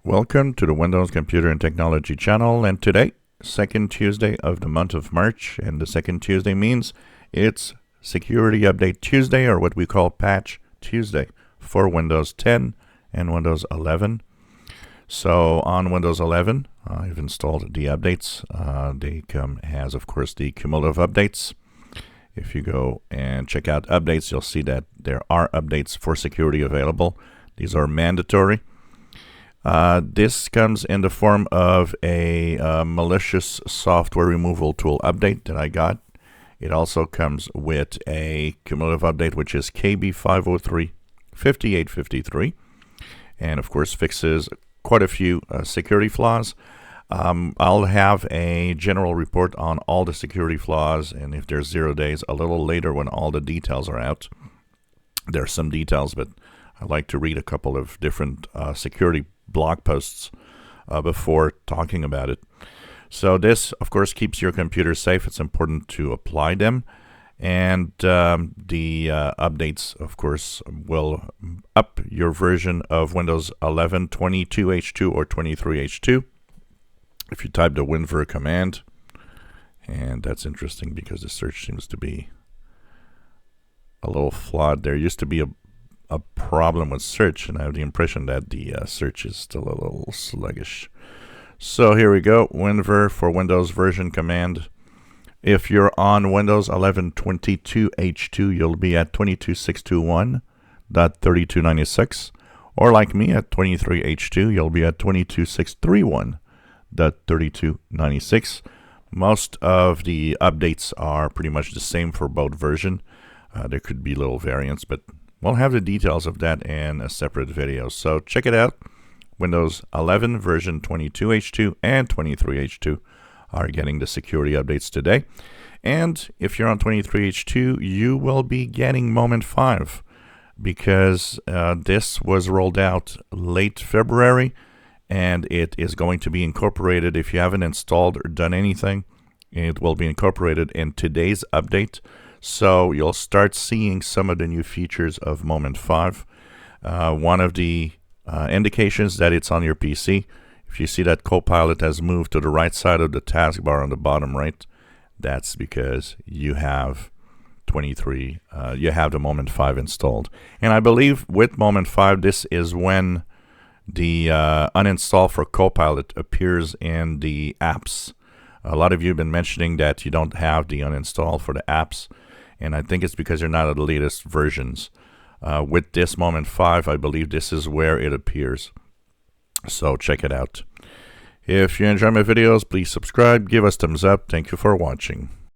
Welcome to the Windows Computer and Technology channel, and today, second Tuesday of the month of March, and the second Tuesday means it's Security Update Tuesday, or what we call Patch Tuesday, for Windows 10 and Windows 11. So on Windows 11, I've installed the updates. They come as, of course, the cumulative updates. If you go and check out updates, you'll see that there are updates for security available. These are mandatory. This comes in the form of a malicious software removal tool update that I got. It also comes with a cumulative update, which is KB5035853, and of course fixes quite a few security flaws. I'll have a general report on all the security flaws, and if there's 0 days, a little later when all the details are out. There are some details, but I like to read a couple of different security blog posts before talking about it. So this, of course, keeps your computer safe. It's important to apply them. And the updates, of course, will up your version of Windows 11 22H2 or 23H2. If you type the winver command, and that's interesting because the search seems to be a little flawed. There used to be a problem with search, and I have the impression that the search is still a little sluggish. So here we go, winver for Windows version command. If you're on Windows 11 22H2, you'll be at 22621.3296, or like me at 23H2, you'll be at 22631.3296. Most of the updates are pretty much the same for both versions. There could be little variants, but we'll have the details of that in a separate video. So check it out. Windows 11 version 22H2 and 23H2 are getting the security updates today. And if you're on 23H2, you will be getting Moment 5 because this was rolled out late February, and it is going to be incorporated. If you haven't installed or done anything, it will be incorporated in today's update. So you'll start seeing some of the new features of Moment 5. One of the indications that it's on your PC, if you see that Copilot has moved to the right side of the taskbar on the bottom right, that's because you have you have the Moment 5 installed. And I believe with Moment 5, this is when the uninstall for Copilot appears in the apps. A lot of you have been mentioning that you don't have the uninstall for the apps, and I think it's because you're not at the latest versions. With this Moment 5, I believe this is where it appears. So check it out. If you enjoy my videos, please subscribe, give us thumbs up. Thank you for watching.